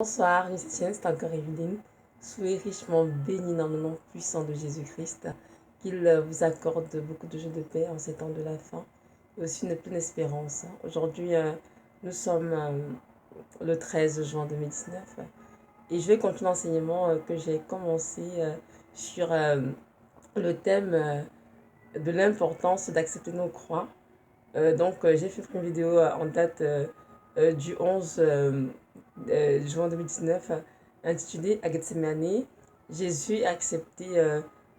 Bonsoir, c'est encore Evelyne. Soyez richement bénis dans le nom puissant de Jésus-Christ. Qu'il vous accorde beaucoup de jours de paix en ces temps de la fin et aussi une pleine espérance. Aujourd'hui, nous sommes le 13 juin 2019 et je vais continuer l'enseignement que j'ai commencé sur le thème de l'importance d'accepter nos croix. J'ai fait une vidéo en date du 11 juin 2019 intitulée à Gethsemane, Jésus a accepté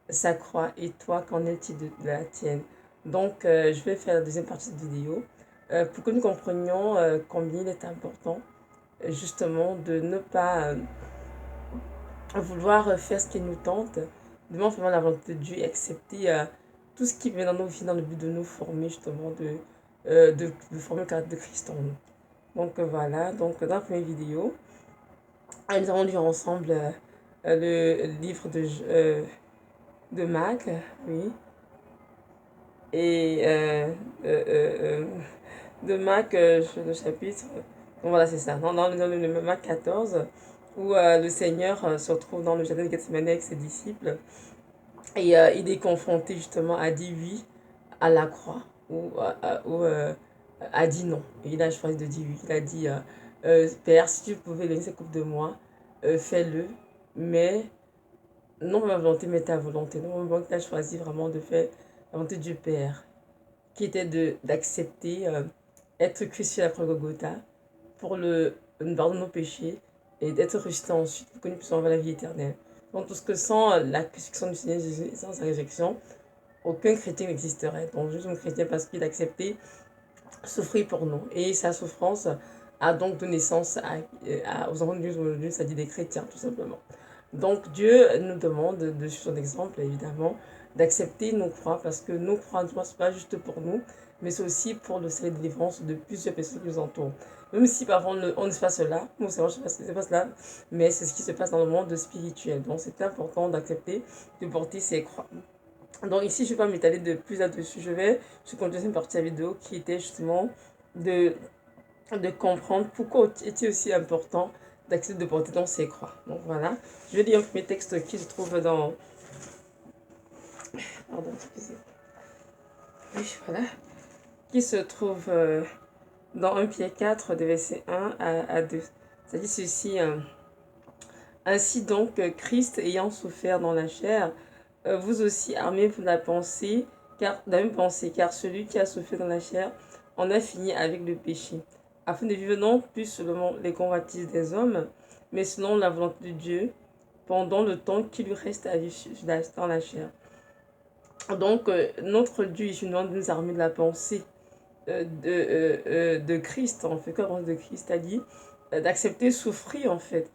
sa croix et toi, qu'en est-il de la tienne? Je vais faire la deuxième partie de cette vidéo pour que nous comprenions combien il est important justement de ne pas vouloir faire ce qui nous tente, de faire la volonté de Dieu et accepter tout ce qui vient dans nos vies dans le but de nous former justement, de former le caractère de Christ en nous. Voilà, dans la première vidéo, nous allons lire ensemble le livre de Marc, oui, et de Marc, le chapitre, donc voilà, c'est ça, dans le Marc 14, où le Seigneur se retrouve dans le jardin de Gethsemane avec ses disciples, et il est confronté justement à dire oui à la croix, ou a dit non. Et il a choisi de dire oui. Il a dit, Père, si tu pouvais laisser cette coupe de moi, fais-le. Mais non ma volonté, mais ta volonté. Non, ma volonté, il a choisi vraiment de faire la volonté du Père, qui était d'accepter être crucifié après Golgotha pour le pardon de nos péchés et d'être ressuscité ensuite pour que nous puissions avoir la vie éternelle. Donc, tout ce que sans la crucifixion du Seigneur Jésus et sans sa résurrection, aucun chrétien n'existerait. Donc, juste un chrétien parce qu'il a accepté souffrir pour nous. Et sa souffrance a donc donné naissance aux enfants de Dieu aujourd'hui, c'est-à-dire des chrétiens, tout simplement. Donc, Dieu nous demande, de suivre son exemple, évidemment, d'accepter nos croix, parce que nos croix ne sont pas juste pour nous, mais c'est aussi pour le salut de délivrance de plusieurs personnes qui nous entourent. Même si parfois on ne se passe là, nous savons ce qui se passe là, mais c'est ce qui se passe dans le monde spirituel. Donc, c'est important d'accepter de porter ces croix. Donc ici, je ne vais pas m'étaler de plus là-dessus. Je continue une partie de la vidéo qui était justement de, de comprendre pourquoi est-il aussi important d'accepter de porter dans ses croix. Donc voilà, je vais lire un premier texte qui se trouve dans... Pardon, excusez. Oui, voilà. Qui se trouve dans 1 Pierre 4, de verset 1 à 2. Ça dit ceci... Ainsi donc, Christ ayant souffert dans la chair, vous aussi armez-vous de la même pensée, car celui qui a souffert dans la chair en a fini avec le péché, afin de vivre non plus selon les convoitises des hommes, mais selon la volonté de Dieu, pendant le temps qui lui reste à vivre dans la chair. Donc, notre Dieu, il nous demande de nous armer de la pensée de Christ, en fait, comme de Christ a dit, d'accepter souffrir, en fait,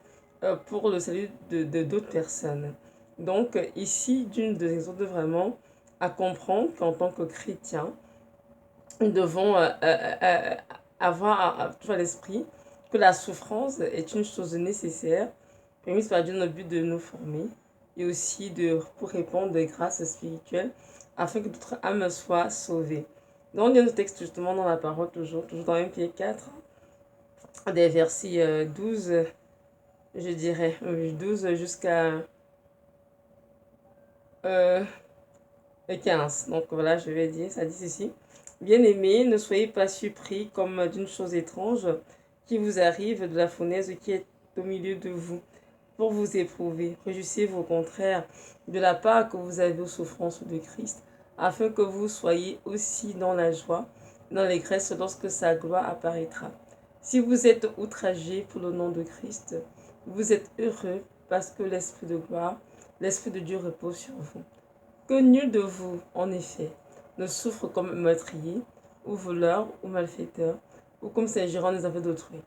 pour le salut de d'autres personnes. Donc, ici, d'une de exhorte vraiment à comprendre qu'en tant que chrétien, nous devons avoir toujours à l'esprit que la souffrance est une chose nécessaire, permise par Dieu dans le but de nous former et aussi pour répondre des grâces spirituelles afin que notre âme soit sauvée. Donc, on lit le texte justement dans la parole, toujours dans 1 Pierre 4, des versets 12, je dirais, 12 jusqu'à 15. Donc voilà, je vais dire, ça dit ceci. Bien-aimés, ne soyez pas surpris comme d'une chose étrange qui vous arrive de la fournaise qui est au milieu de vous pour vous éprouver. Réjouissez-vous au contraire de la part que vous avez aux souffrances de Christ, afin que vous soyez aussi dans la joie, dans l'allégresse lorsque sa gloire apparaîtra. Si vous êtes outragés pour le nom de Christ, vous êtes heureux parce que l'Esprit de gloire, l'Esprit de Dieu repose sur vous. Que nul de vous, en effet, ne souffre comme meurtrier, ou voleur, ou malfaiteur, ou comme s'ingérant des affaires d'autrui.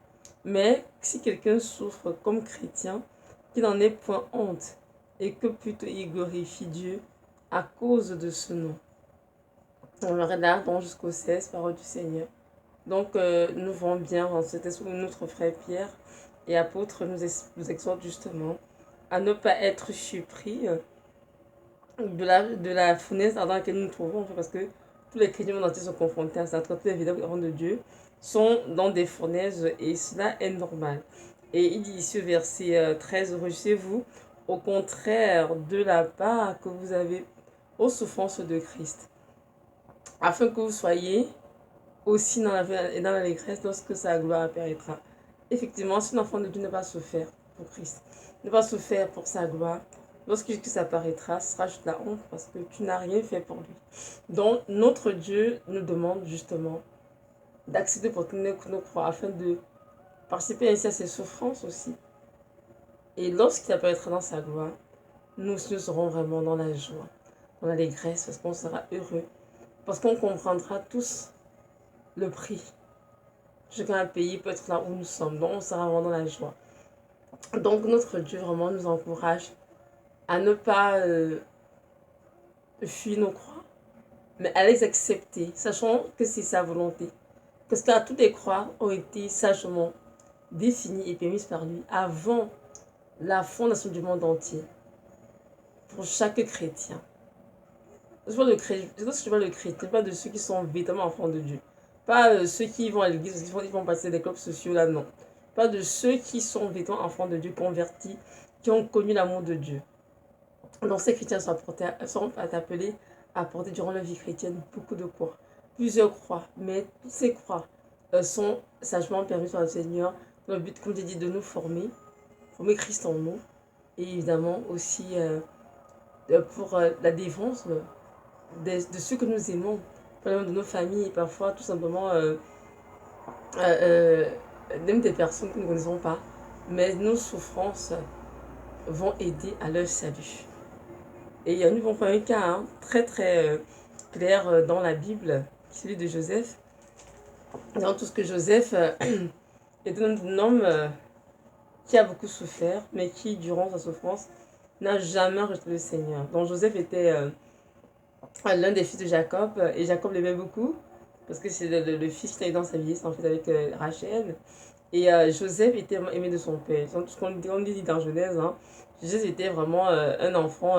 Mais si quelqu'un souffre comme chrétien, qu'il n'en ait point honte, et que plutôt il glorifie Dieu à cause de ce nom. On regarde donc jusqu'au 16, parole du Seigneur. Donc, nous voyons bien, c'était sous notre frère Pierre et apôtre nous exhorte justement à ne pas être surpris de la fournaise dans laquelle nous nous trouvons, parce que tous les chrétiens entiers sont confrontés à ça. Tous les véritables enfants de Dieu sont dans des fournaises et cela est normal. Et il dit ici au verset 13, réjouissez-vous au contraire de la part que vous avez aux souffrances de Christ, afin que vous soyez aussi dans la et dans l'allégresse lorsque sa gloire apparaîtra. Effectivement, si l'enfant de Dieu ne va souffrir pour Christ, ne va souffrir pour sa gloire, lorsque ça apparaîtra, ce sera juste la honte parce que tu n'as rien fait pour lui. Donc, notre Dieu nous demande justement d'accepter pour nous nos croix afin de participer ainsi à ses souffrances aussi. Et lorsqu'il apparaîtra dans sa gloire, nous serons vraiment dans la joie, dans l'allégresse, parce qu'on sera heureux, parce qu'on comprendra tous le prix. Chacun pays peut être là où nous sommes, donc on sera vraiment dans la joie. Donc notre Dieu vraiment nous encourage à ne pas fuir nos croix, mais à les accepter, sachant que c'est sa volonté. Parce que toutes les croix ont été sagement définies et permises par lui avant la fondation du monde entier, pour chaque chrétien. Je vois le chrétien, pas de ceux qui sont véritablement enfants de Dieu. Pas ceux qui vont à l'église, ils vont passer des clubs sociaux là, non. Pas de ceux qui sont véritablement enfants de Dieu, convertis, qui ont connu l'amour de Dieu. Donc ces chrétiens seront appelés à porter durant leur vie chrétienne beaucoup de croix. Plusieurs croix, mais toutes ces croix sont sagement permises par le Seigneur dans le but, comme j'ai dit, de nous former Christ en nous, et évidemment aussi pour la défense de ceux que nous aimons, de nos familles, et parfois tout simplement même des personnes que nous ne connaissons pas. Mais nos souffrances vont aider à leur salut. Et nous allons prendre un cas très très clair dans la Bible, celui de Joseph. Dans tout ce que Joseph est un homme qui a beaucoup souffert, mais qui, durant sa souffrance, n'a jamais rejeté le Seigneur. Donc Joseph était l'un des fils de Jacob, et Jacob l'aimait beaucoup, parce que c'est le fils qu'il a eu dans sa vie, c'est en fait avec Rachel. Et Joseph était aimé de son père. Tout ce qu'on dit dans Genèse, Joseph était vraiment un enfant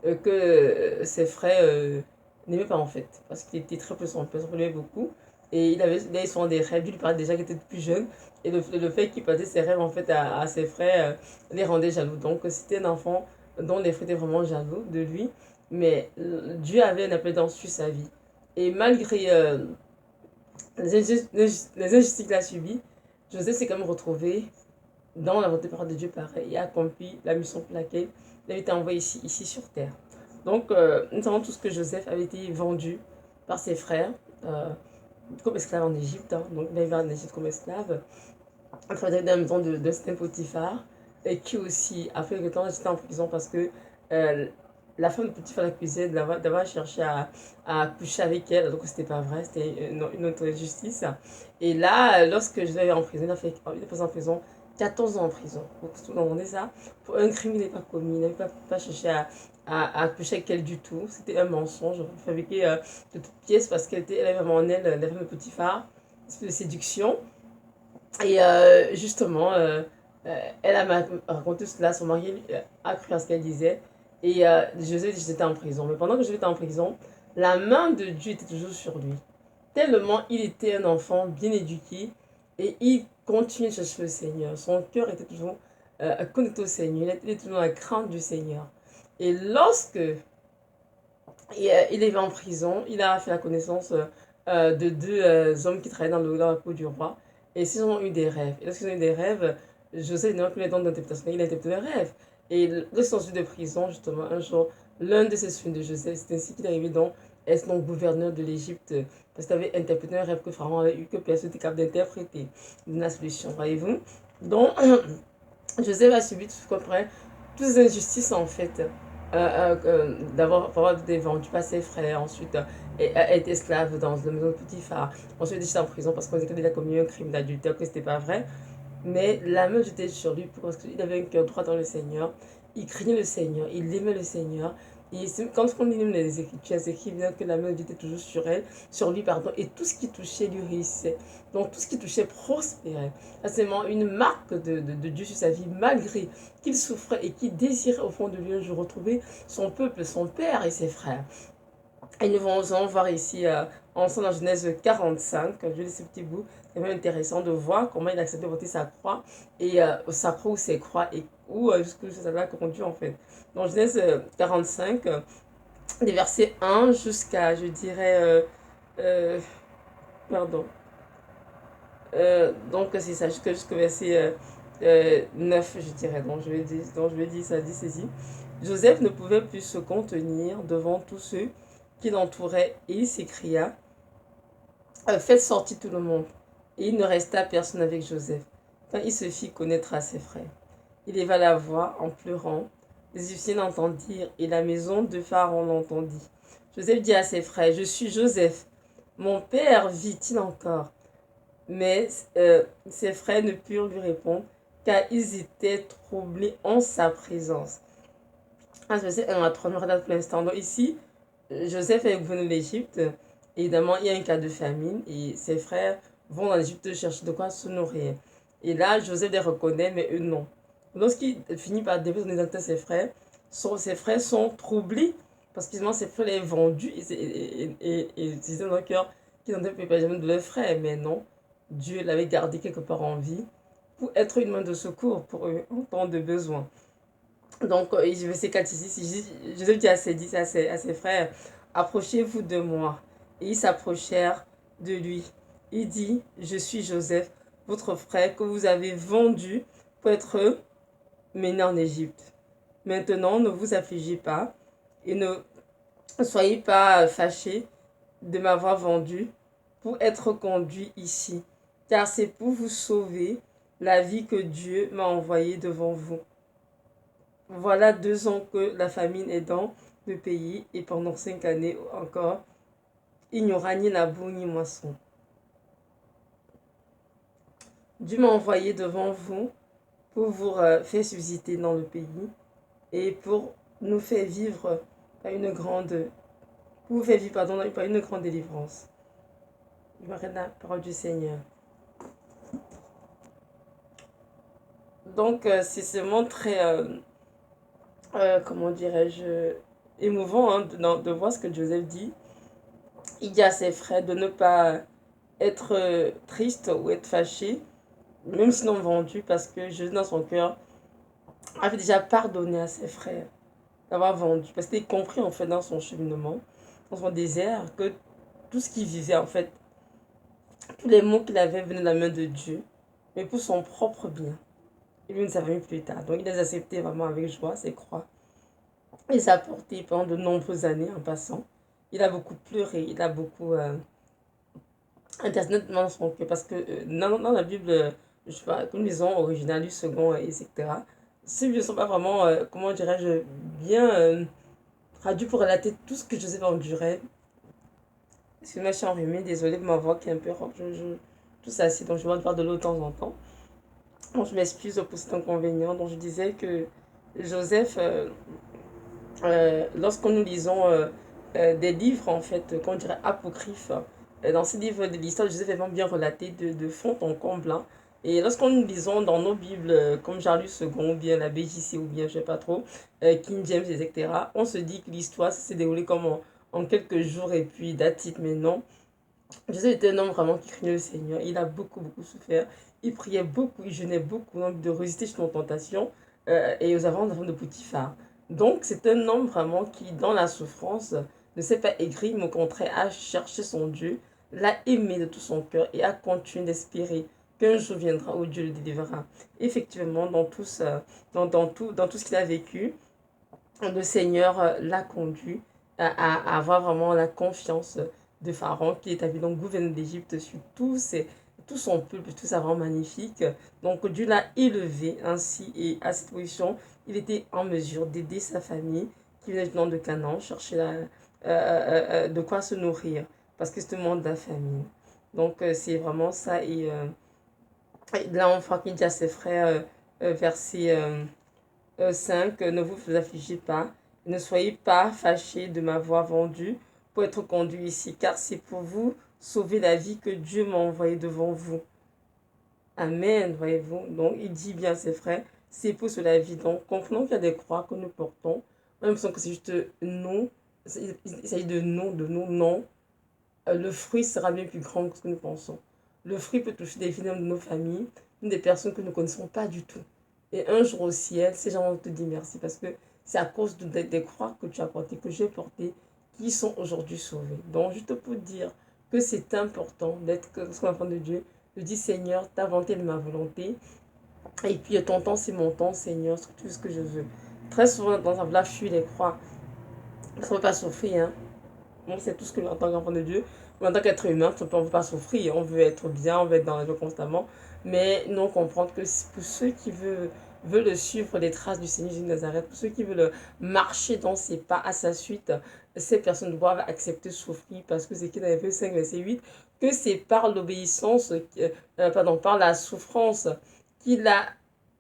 que ses frères n'aimaient pas en fait, parce qu'il était très peu son père, son père l'aimait beaucoup. Et il avait souvent des rêves, lui parlait déjà qu'il était plus jeune, et le fait qu'il passait ses rêves en fait à ses frères les rendait jaloux. Donc c'était un enfant dont les frères étaient vraiment jaloux de lui, mais Dieu avait un appel sur sa vie. Et malgré les injustices qu'il a subies, Joseph s'est quand même retrouvé dans la volonté de Dieu pareil et a accompli la mission pour laquelle il avait été envoyé ici sur terre. Donc, nous savons tous que Joseph avait été vendu par ses frères comme esclave en Égypte. Donc, il avait en Égypte comme esclave. Il travaillait dans la maison de certain Potiphar, et qui aussi, après quelques temps, j'étais en prison parce que la femme de Potiphar l'accusait d'avoir cherché à coucher avec elle, donc c'était pas vrai, c'était une autre injustice. Et là, lorsque je l'avais en prison, il a passé en prison 14 ans en prison. Donc, tout le monde ça. Pour un crime, il n'avait pas commis, il n'avait pas cherché à coucher avec elle du tout. C'était un mensonge, il fabriquait de toutes pièces parce qu'elle avait vraiment en elle la femme de Potiphar, une espèce de séduction. Et justement, elle a raconté cela, son mari a cru à ce qu'elle disait. Et Joseph dit j'étais en prison. Mais pendant que j'étais en prison, la main de Dieu était toujours sur lui. Tellement il était un enfant bien éduqué et il continuait de chercher le Seigneur. Son cœur était toujours connecté au Seigneur. Il était toujours dans la crainte du Seigneur. Et lorsque il est en prison, il a fait la connaissance de deux hommes qui travaillaient dans la cour du roi. Et ils ont eu des rêves. Et lorsqu'ils ont eu des rêves, Joseph n'a plus les dons d'interprétation. Il a interprété les rêves. Et lorsqu'ils sont sortis de prison, justement, un jour, l'un de ces films de Joseph, c'est ainsi qu'il est arrivé dans être donc gouverneur de l'Égypte, parce qu'il avait interprété un rêve que Pharaon avait eu, que personne n'était capable d'interpréter. La solution, voyez-vous. Donc, Joseph a subi tout ce qu'on pourrait, toutes ces injustices en fait, d'avoir été vendu par ses frères, ensuite être esclave dans le maison de Potiphar, ensuite être en prison parce qu'on disait qu'il a commis un crime d'adultère, que c'était pas vrai. Mais la main était sur lui parce qu'il avait un cœur droit dans le Seigneur. Il craignait le Seigneur, il aimait le Seigneur. Et quand on lit les Écritures, c'est écrit bien que la main était toujours sur lui, pardon, et tout ce qui touchait lui réussissait. Donc tout ce qui touchait prospérait. C'est vraiment une marque de Dieu sur sa vie, malgré qu'il souffrait et qu'il désirait au fond de lui un jour retrouver son peuple, son père et ses frères. Et nous allons voir ici, ensemble dans Genèse 45, je lis ce petit bout, c'est vraiment intéressant de voir comment il a accepté de porter sa croix, et sa croix ou ses croix, et où jusqu'où ça l'a conduit en fait. Dans Genèse 45, des versets 1 jusqu'à, je dirais, euh, pardon, donc c'est ça, jusqu'au verset 9, je dirais, donc je vais dire ça dit ceci. Joseph ne pouvait plus se contenir devant tous ceux qui l'entouraient et il s'écria, faites sortir tout le monde. Et il ne resta personne avec Joseph. Quand il se fit connaître à ses frères, il éleva la voix en pleurant. Les Égyptiens l'entendirent et la maison de Pharaon l'entendit. Joseph dit à ses frères, je suis Joseph. Mon père vit-il encore? Mais ses frères ne purent lui répondre car ils étaient troublés en sa présence. Verset 1 à 3, nous regardons pour l'instant. Donc ici, Joseph est venu de l'Égypte. Évidemment, il y a un cas de famine et ses frères vont dans l'Égypte chercher de quoi se nourrir. Et là, Joseph les reconnaît, mais eux non. Lorsqu'il finit par déposer son identité à ses frères sont troublés parce qu'ils ses frères les vendus et ils disaient dans leur cœur qu'ils n'en avaient pas jamais de leur frère. Mais non, Dieu l'avait gardé quelque part en vie pour être une main de secours pour eux en temps de besoin. Donc, verset 4 ici, Joseph dit à ses frères, approchez-vous de moi. Et ils s'approchèrent de lui. Il dit, je suis Joseph, votre frère, que vous avez vendu pour être mené en Égypte. Maintenant, ne vous affligez pas et ne soyez pas fâchés de m'avoir vendu pour être conduit ici, car c'est pour vous sauver la vie que Dieu m'a envoyé devant vous. Voilà 2 ans que la famine est dans le pays et pendant 5 années encore, il n'y aura ni labour ni moisson. Dieu m'a envoyé devant vous pour vous faire subsister dans le pays et pour nous faire vivre par une grande, pour vous faire vivre par une grande délivrance. Je m'arrête la parole du Seigneur. Donc c'est seulement très, comment dirais-je, émouvant hein, de voir ce que Joseph dit. Il dit à ses frères de ne pas être triste ou être fâché, même sinon vendu, parce que Jésus dans son cœur avait déjà pardonné à ses frères d'avoir vendu, parce qu'il a compris en fait dans son cheminement, dans son désert, que tout ce qu'il vivait en fait, tous les mots qu'il avait venaient de la main de Dieu, mais pour son propre bien. Et lui ne savait plus tard. Donc il les acceptait vraiment avec joie, ses croix. Il s'est porté pendant de nombreuses années en passant. Il a beaucoup pleuré, il a beaucoup dans son cœur, parce que dans la Bible, je sais pas, comme disons original, second, etc. Ces Bibles ne sont pas vraiment, comment dirais-je, bien traduits pour relater tout ce que Joseph endurait. Excusez-moi, je suis enrhumée, désolée pour ma voix qui est un peu rock, tout ça, c'est donc je vais boire de l'eau de temps en temps. Donc je m'excuse pour cet inconvénient. Donc je disais que Joseph, lorsque nous lisons des livres, en fait, qu'on dirait apocryphes, dans ces livres de l'histoire de Joseph est vraiment bien relaté de fond en comble. Hein. Et lorsqu'on nous lisons dans nos Bibles, comme Jean-Luc II, ou bien la BJC, ou bien je sais pas trop, King James, etc., on se dit que l'histoire s'est déroulée comme en quelques jours et puis datite, mais non. Joseph était un homme vraiment qui craignait le Seigneur. Il a beaucoup, beaucoup souffert. Il priait beaucoup, il jeûnait beaucoup, donc de résister sur nos tentations et aux avances de Potiphar. Donc, c'est un homme vraiment qui, dans la souffrance, ne s'est pas aigri, mais au contraire, a cherché son Dieu, l'a aimé de tout son cœur et a continué d'espérer qu'un jour viendra où Dieu le délivrera. Effectivement, dans tout ce qu'il a vécu, le Seigneur l'a conduit à avoir vraiment la confiance de Pharaon qui établit donc gouverneur d'Égypte sur tout son peuple, tout ça vraiment magnifique. Donc Dieu l'a élevé ainsi et à cette position, il était en mesure d'aider sa famille qui venait du nom de Canaan, chercher de quoi se nourrir parce que c'est le monde de la famine. Donc c'est vraiment ça et là on voit qu'il dit à ses frères verset 5. Ne vous affligez pas, ne soyez pas fâchés de m'avoir vendu pour être conduit ici, car c'est pour vous sauver la vie que Dieu m'a envoyé devant vous. Amen, voyez-vous. Donc, il dit bien à ses frères, c'est pour sauver la vie. Donc, comprenons qu'il y a des croix que nous portons. On a l'impression que c'est juste nous, il s'agit de nos non, le fruit sera bien plus grand que ce que nous pensons. Le fruit peut toucher des vies de nos familles, des personnes que nous ne connaissons pas du tout. Et un jour au ciel, ces gens vont te dire merci parce que c'est à cause des croix que tu as portées, que j'ai portées, qui sont aujourd'hui sauvés. Donc, juste pour dire que c'est important d'être un enfant de Dieu, de dire Seigneur, ta volonté est ma volonté. Et puis ton temps, c'est mon temps, Seigneur, c'est tout ce que je veux. Très souvent, dans la vie, je fuis les croix. Ça ne veut pas souffrir, hein. Bon, c'est tout ce que en tant qu'enfant de Dieu, ou en tant qu'être humain, on ne veut pas souffrir, on veut être bien, on veut être dans la joie constamment, mais non comprendre que pour ceux qui veulent suivre les traces du Seigneur Jésus de Nazareth, pour ceux qui veulent marcher dans ses pas à sa suite, ces personnes doivent accepter de souffrir parce que c'est qu'il avait fait 5, verset 8, que c'est par l'obéissance, par la souffrance qu'il a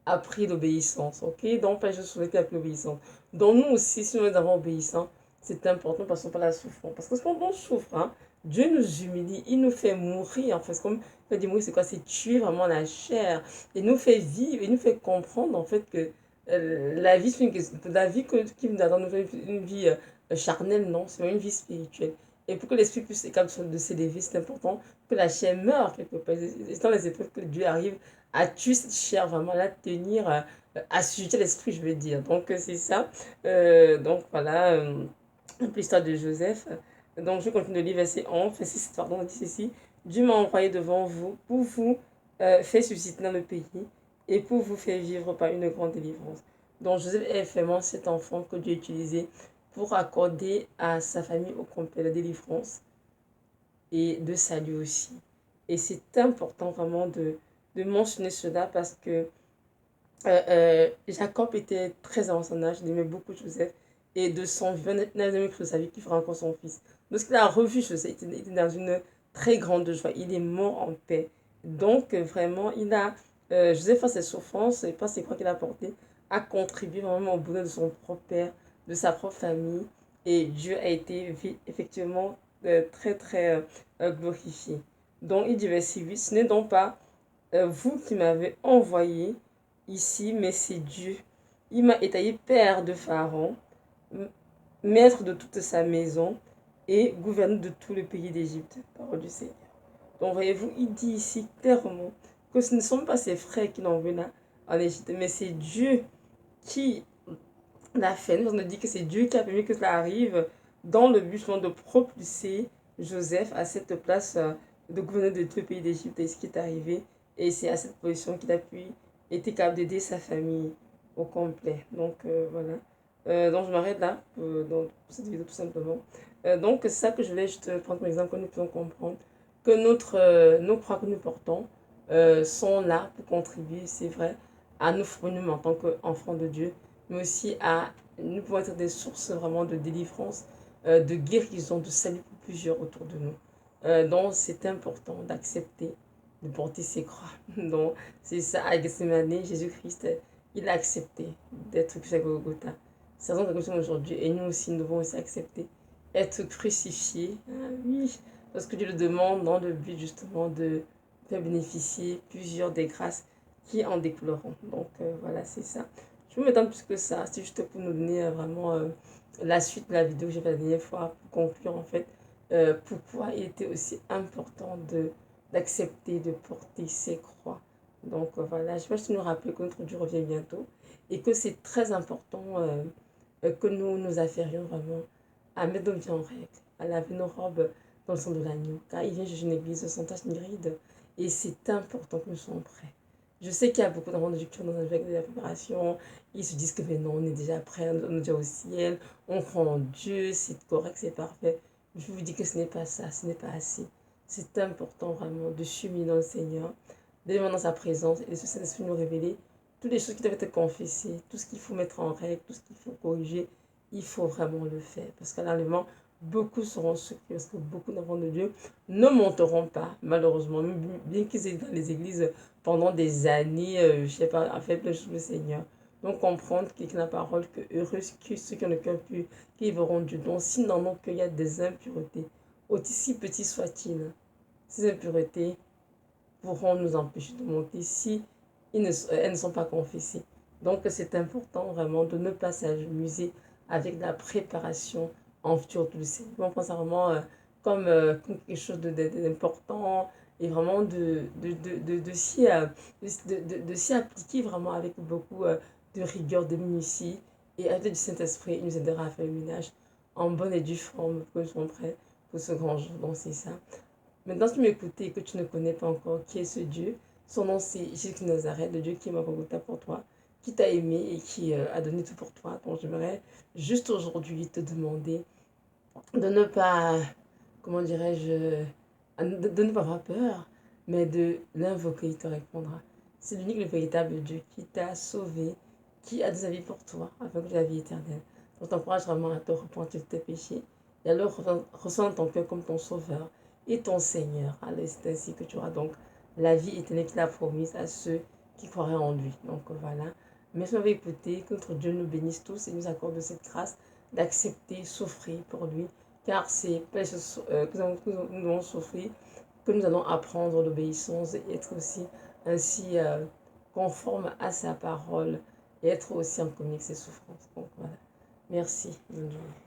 appris l'obéissance, ok? Donc, pas juste souhaiter appris l'obéissance. Donc, nous aussi, si nous avons obéissant, c'est important parce qu'on pas la souffrance. Parce que quand on souffre, hein, Dieu nous humilie, il nous fait mourir. En fait, comme il dit mourir, c'est quoi? C'est tuer vraiment la chair. Il nous fait vivre, il nous fait comprendre en fait que la vie, qui nous attend, une vie charnelle, non, c'est une vie spirituelle. Et pour que l'esprit puisse être capable de s'élever, c'est important que la chair meure quelque part. C'est dans les épreuves que Dieu arrive à tuer cette chair, vraiment, à la tenir, à susciter l'esprit, je veux dire. Donc, c'est ça. Donc, voilà. L'histoire de Joseph. Donc, je continue de lire verset 11, verset 6, pardon, on dit ceci. Dieu m'a envoyé devant vous pour vous faire susciter dans le pays et pour vous faire vivre par une grande délivrance. Donc, Joseph est vraiment cet enfant que Dieu a utilisé pour accorder à sa famille au complet la délivrance et de salut aussi. Et c'est important vraiment de mentionner cela parce que Jacob était très avancé en âge, il aimait beaucoup Joseph et de son vivant n'a jamais cru de sa vie qu'il fera encore son fils. Lorsqu'il a revu Joseph, il était dans une très grande joie, il est mort en paix. Donc vraiment, Joseph, par ses souffrances et par ses croix qu'il a portées, a contribué vraiment au bonheur de son propre père, de sa propre famille et Dieu a été effectivement très très glorifié. Donc il dit verset 8, ce n'est donc pas vous qui m'avez envoyé ici, mais c'est Dieu. Il m'a établi père de Pharaon, maître de toute sa maison et gouverneur de tout le pays d'Égypte. Parole du Seigneur. Donc voyez-vous, il dit ici clairement que ce ne sont pas ses frères qui l'ont envoyé en Égypte, mais c'est Dieu qui l'a fait. Nous on dit que c'est Dieu qui a permis que cela arrive dans le but de propulser Joseph à cette place de gouverneur de tout le pays d'Égypte et ce qui est arrivé. Et c'est à cette position qu'il a pu être capable d'aider sa famille au complet. Donc voilà. Donc je m'arrête là pour cette vidéo tout simplement. Donc c'est ça que je voulais juste prendre comme exemple que nous pouvons comprendre que nos croix que nous portons sont là pour contribuer, c'est vrai, à nous fournir en tant qu'enfants de Dieu, mais aussi à nous pouvons être des sources vraiment de délivrance, de guérison, de salut pour plusieurs autour de nous. Donc c'est important d'accepter de porter ses croix. Donc c'est ça, à Gethsemane, Jésus-Christ, il a accepté d'être crucifié à Golgotha. C'est la raison que nous sommes aujourd'hui et nous aussi, nous devons aussi accepter être crucifiés. Ah, oui, parce que Dieu le demande dans le but justement de faire bénéficier plusieurs des grâces qui en découleront. Donc voilà, c'est ça. Je ne m'étends plus que ça. C'est juste pour nous donner vraiment la suite de la vidéo que j'ai fait la dernière fois pour conclure en fait pourquoi il était aussi important d'accepter de porter ses croix. Donc voilà, je vais juste nous rappeler que notre Dieu revient bientôt et que c'est très important que nous nous afférions vraiment à mettre nos vies en règle, à laver nos robes dans le sang de l'agneau, car il vient juger une église sans tache ni ride et c'est important que nous soyons prêts. Je sais qu'il y a beaucoup d'enfants de Dieu qui sont dans la préparation, ils se disent que mais non, on est déjà prêt, on est déjà au ciel, on croit en Dieu, c'est correct, c'est parfait. Je vous dis que ce n'est pas ça, ce n'est pas assez. C'est important vraiment de cheminer dans le Seigneur, d'aller dans sa présence et de se laisser nous révéler toutes les choses qui doivent être confessées, tout ce qu'il faut mettre en règle, tout ce qu'il faut corriger, il faut vraiment le faire. Parce qu'à l'enlèvement, beaucoup seront surpris parce que beaucoup d'enfants de Dieu ne monteront pas, malheureusement, bien qu'ils aient dans les églises pendant des années, je sais pas, en fait, le Seigneur. Donc comprendre qu'il y a la parole que heureux ceux qui ont le cœur pur, qui verront Dieu. Donc si dans nos cœurs il y a des impuretés, aussi petits soient-ils, ces impuretés pourront nous empêcher de monter si elles ne sont pas confessées. Donc c'est important vraiment de ne pas s'amuser avec la préparation en futur tout le Seigneur. On prend ça vraiment comme quelque chose d'important et vraiment de s'y appliquer vraiment avec beaucoup de rigueur, de minutie. Et avec du Saint-Esprit, il nous aidera à faire le ménage en bonne et due forme pour que nous soyons prêts pour ce grand jour. Donc c'est ça. Maintenant, si tu m'écoutes et que tu ne connais pas encore qui est ce Dieu, son nom c'est Jésus de Nazareth, le Dieu qui m'a Golgotha pour toi, qui t'a aimé et qui a donné tout pour toi. Donc j'aimerais juste aujourd'hui te demander de ne pas, comment dirais-je, de ne pas avoir peur, mais de l'invoquer, il te répondra. C'est l'unique, le véritable Dieu qui t'a sauvé, qui a des avis pour toi, avec la vie éternelle. Donc, je t'encourage vraiment à te repentir de tes péchés et à le ressentir ton cœur comme ton sauveur et ton Seigneur. Allez, c'est ainsi que tu auras donc la vie éternelle qu'il a promise à ceux qui croiraient en lui. Donc voilà. Merci d'avoir écouté. Que notre Dieu nous bénisse tous et nous accorde cette grâce d'accepter, souffrir pour lui. Car c'est que nous devons souffrir que nous allons apprendre l'obéissance et être aussi ainsi conforme à sa parole et être aussi en communion avec ses souffrances. Donc voilà. Merci. Bonne journée.